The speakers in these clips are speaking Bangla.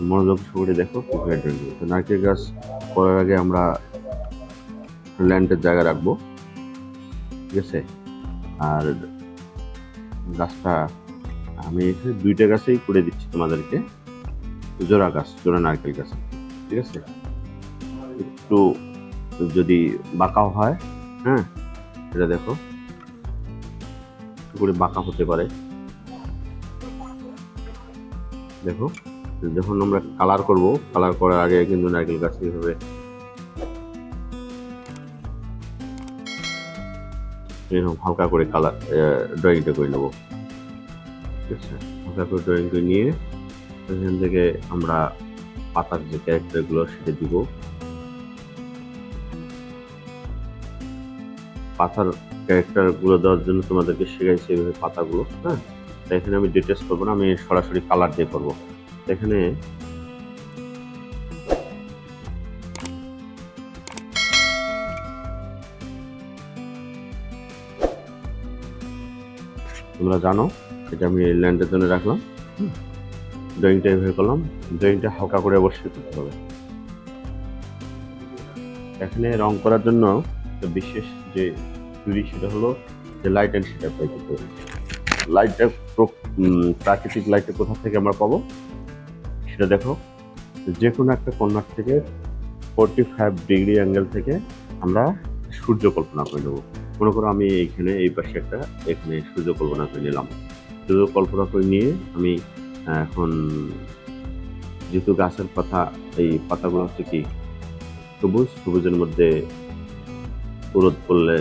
মনোযোগ সহকারে দেখো কিভাবে ড্রয়িং করবো। তো নারকেল গাছ করার আগে আমরা ল্যান্ডের জায়গা রাখবো, ঠিক আছে। আর গাছটা আমি এখানে দুইটা গাছেই করে দিচ্ছি তোমাদেরকে, জোড়া নারকেল গাছ, ঠিক আছে। একটু যদি বাঁকাও হয়, হ্যাঁ, এটা দেখো একটু করে বাঁকা হতে পারে। দেখো যখন আমরা কালার করব, কালার করার আগে কিন্তু নারকেল গাছ এইভাবে এরকম হালকা করে কালার ড্রয়িংটা করে নেবো, ঠিক আছে। হালকা করে ড্রয়িং করে নিয়ে এখান থেকে আমরা পাতার যে ক্যারেক্টারগুলো সেটা দিব। পাতার ক্যারেক্টারগুলো দেওয়ার জন্য তোমাদেরকে শেখাইছি এইভাবে পাতাগুলো, হ্যাঁ। এখানে আমি ডিটেলস করবো না, আমি সরাসরি কালার দিয়ে করবো। এখানে তোমরা জানো এটা আমি ল্যান্ডের জন্য রাখলাম। ড্রয়িংটা এইভাবে করলাম। ড্রয়িংটা হালকা করে অবশ্যই করতে হবে। এখানে রং করার জন্য বিশেষ যে থিওরি সেটা হলো যে লাইট অ্যান্ড শেড অ্যাপ্লাই করতে হবে। লাইটটা প্রাকৃতিক লাইটটা কোথা থেকে আমরা পাবো সেটা দেখো, যে কোনো একটা কর্নার থেকে 45 ডিগ্রি অ্যাঙ্গেল থেকে আমরা সূর্য কল্পনা করে নেবো। মনে করো আমি এইখানে এই পাশে একটা এখানে সূর্য কল্পনা করে নিলাম। সূর্য কল্পনা করে নিয়ে আমি এখন যেহেতু গাছের পাতা, এই পাতাগুলো হচ্ছে কি সবুজ, সবুজের মধ্যে রোদ পড়লে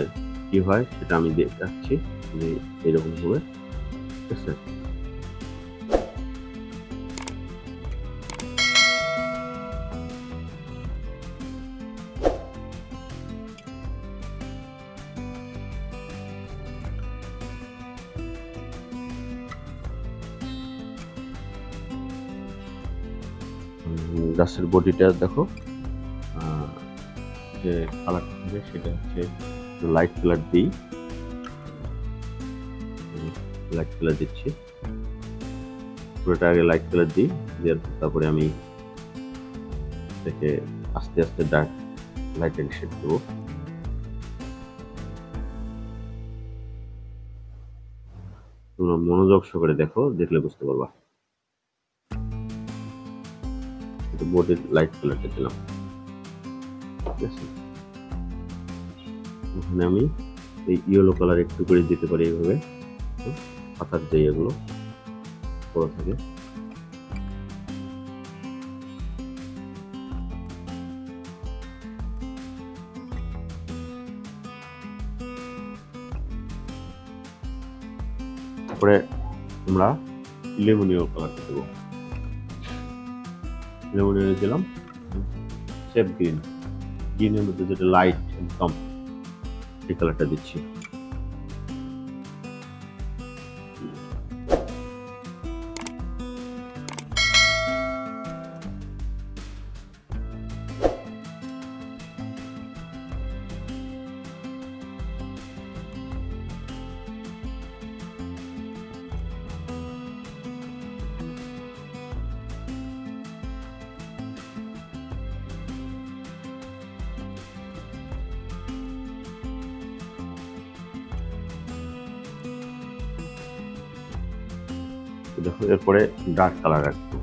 কি হয় সেটা আমি দেখাচ্ছি যে এরকম হবে, ঠিক আছে। গাছের বডিটা দেখো, যে কালারটা হবে সেটা হচ্ছে লাইট কালার দিই, লাইট কালার দিচ্ছি পুরোটা। আগে লাইট কালার দিই, দেওয়ার তারপরে আমি এটাকে আস্তে আস্তে ডার্ক লাইট এন্ড শেড দেবো। তোমরা মনোযোগ সহকারে দেখো, দেখলে বুঝতে পারবা। বডির লাইট কালারটা দিলাম, ঠিক আছে। ওখানে আমি এই ইয়েলো কালার একটু করে দিতে পারি এইভাবে, পাতার যে এগুলো বড় থাকে। তারপরে আমরা লেমনিও কালারটা দেবো। লেমনিও দিলাম, সেফ গ্রিন, গ্রিনের মধ্যে যেটা লাইট একদম এই কালারটা দিচ্ছি। দেখো এরপরে ডার্ক কালার রাখবো,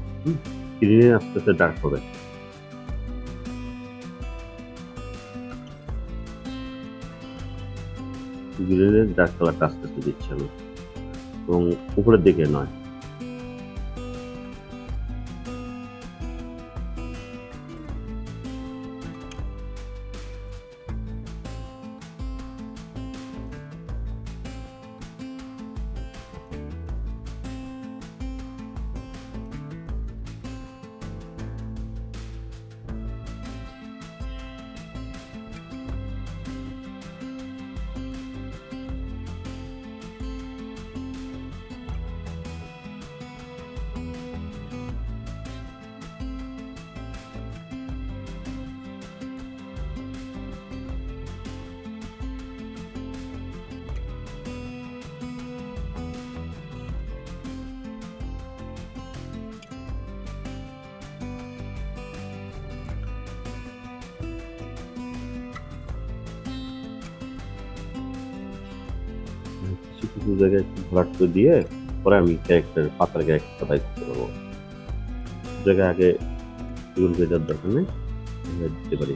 গ্রিনে আস্তে আস্তে ডার্ক হবে। গ্রিনের ডার্ক কালারটা আস্তে আস্তে দিচ্ছি আমি, এবং উপরের দিকে নয়। কিছু কিছু জায়গায় একটু ভরাট দিয়ে পরে আমি পাতার ক্যারেক্টার বাই করতে পারবো। জায়গায় আগে এগুলো দেওয়ার দরকার নেই, দিতে পারি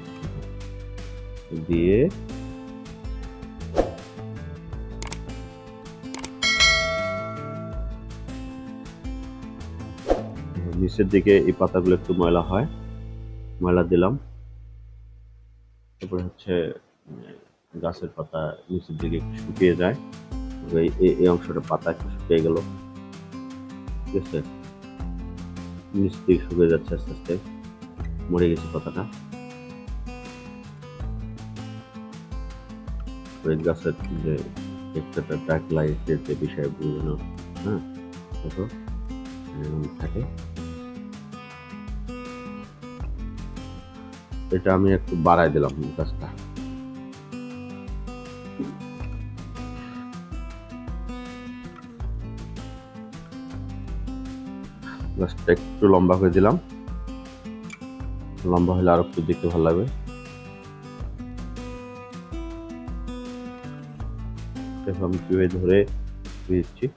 দিয়ে নিচের দিকে এই পাতাগুলো একটু ময়লা হয়, ময়লা দিলাম। তারপরে হচ্ছে গাছের পাতা নিচের দিকে একটু শুকিয়ে যায়, এই অংশটা পাতা একটু শুকিয়ে গেল, ঠিক আছে, নিচ দিকে শুকিয়ে যাচ্ছে আস্তে আস্তে, মরে গেছে পাতাটা। গাছের যে একটা ডার্ক লাইটের যে বিষয় বুঝানো, হ্যাঁ দেখো থাকে। এটা আমি একটু বাড়াই দিলাম গাছটা, গাছটা একটু লম্বা করে দিলাম, লম্বা হলে আরো একটু দেখতে ভালো লাগবে। দেখো আমি কিভাবে ধরে দিচ্ছি,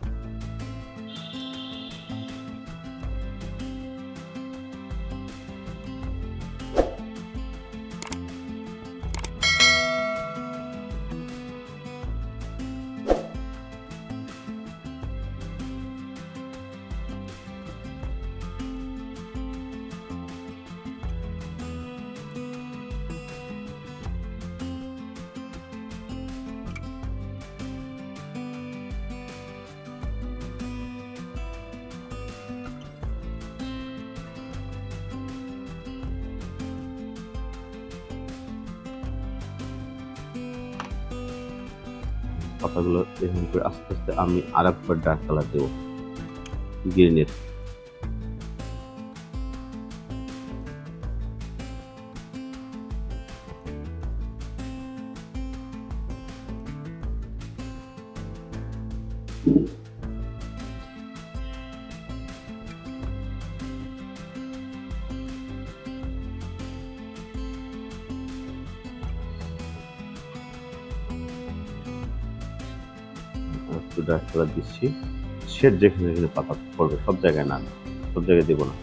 পাতাগুলো এরকম করে আস্তে আস্তে আমি আরেকবার ডার্ক কালার দেবো গ্রিনের। একটু ডার্ক কালার দিচ্ছি, শেড যেখানে যেখানে পাতা পড়বে সব জায়গায় না, সব জায়গায় দেবো না,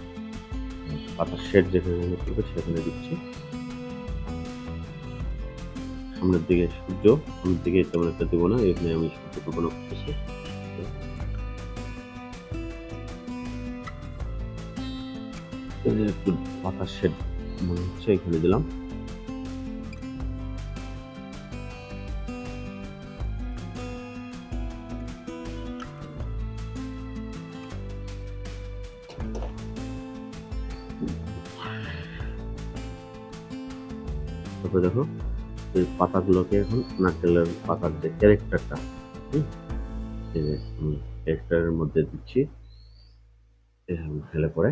পাতার শেড যেখানে যেখানে পড়বে সেখানে দিচ্ছি। সামনের দিকে সূর্য, সামনের দিকে তেমন একটা দেবো না, এখানে আমি সূর্য কল্পনা করতেছি। একটু পাতার শেড মনে হচ্ছে এখানে দিলাম। তারপরে দেখো এই পাতাগুলোকে এখন নারকেলের পাতার যে ক্যারেক্টারটা, ক্যারেক্টারের মধ্যে দিচ্ছি, ঢেলে পরে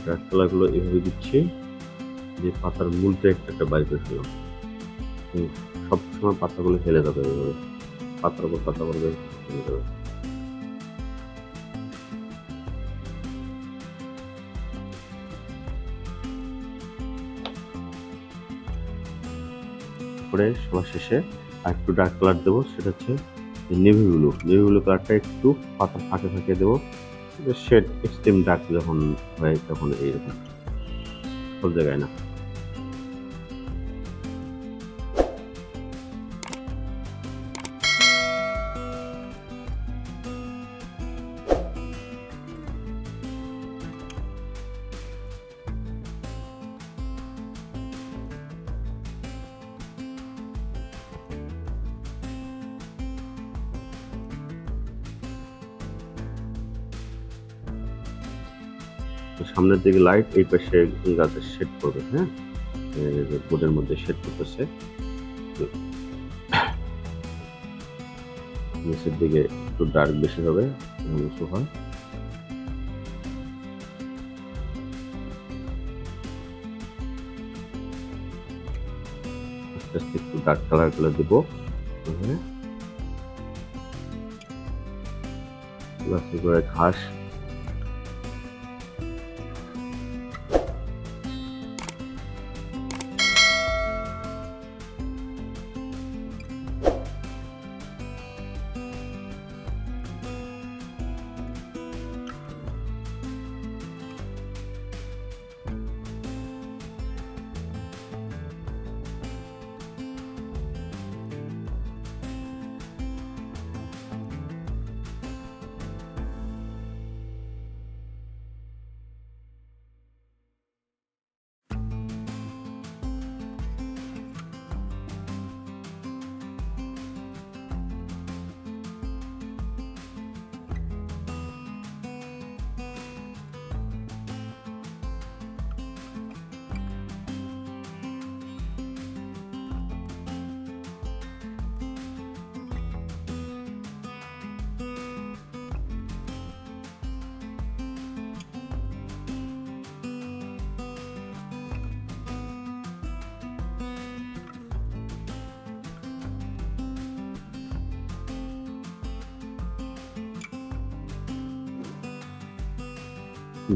ডার্ক কালার গুলো এভাবে দিচ্ছি যে পাতার মূলটা একটা বাইর করে ফেললাম। সবসময় পাতাগুলো ফেলে যাবে, এভাবে পাতার উপর পাতা পড়বে, ফেলে যাবে। পরে সবার শেষে আর একটু ডার্ক কালার দেবো, সেটা হচ্ছে নেভি ব্লু। নেভি ব্লু কালারটা একটু পাতার ফাঁকে ফাঁকে দেবো, শেড এক্সট্রিম ডার্ক যখন হয় তখন এইরকম, সব জায়গায় না। তো সামনের দিকে লাইট, এই পাশে গাছের শেড করবে। হ্যাঁ, বোর্ডের মধ্যে শেড করতেছে। নিচের দিকে একটু ডার্ক বেশি হবে, হয়। আস্তে আস্তে একটু ডার্ক কালার গুলো দিব। করে ঘাস,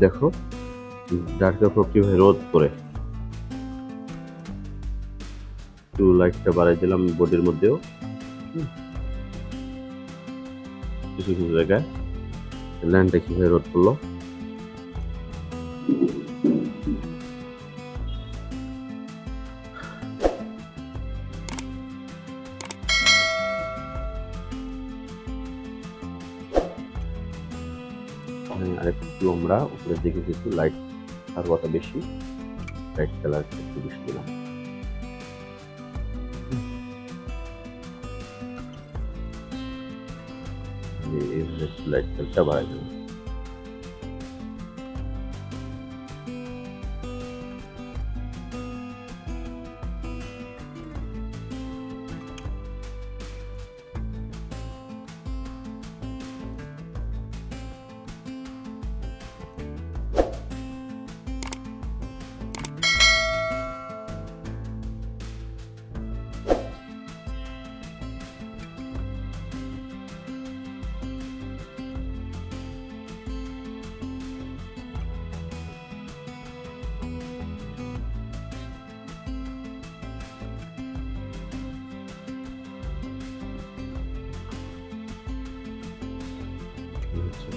দেখো ডার্কের উপর কিভাবে রোদ করে। একটু লাইটটা বাড়াই দিলাম বডির মধ্যেও, কিছু কিছু জায়গায় ল্যান্ডটা কিভাবে রোদ করলো। আরেকটু আমরা উপরের দিকে কিছু লাইট আর কথা বেশি, লাইট কালার একটু বেশি দিলাম। লাইট কালারটা বাড়াই দিলাম।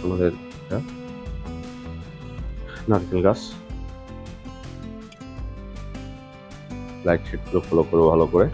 আমাদের নারকেল গাছ, লাইট শেডগুলো ফলো করো ভালো করে।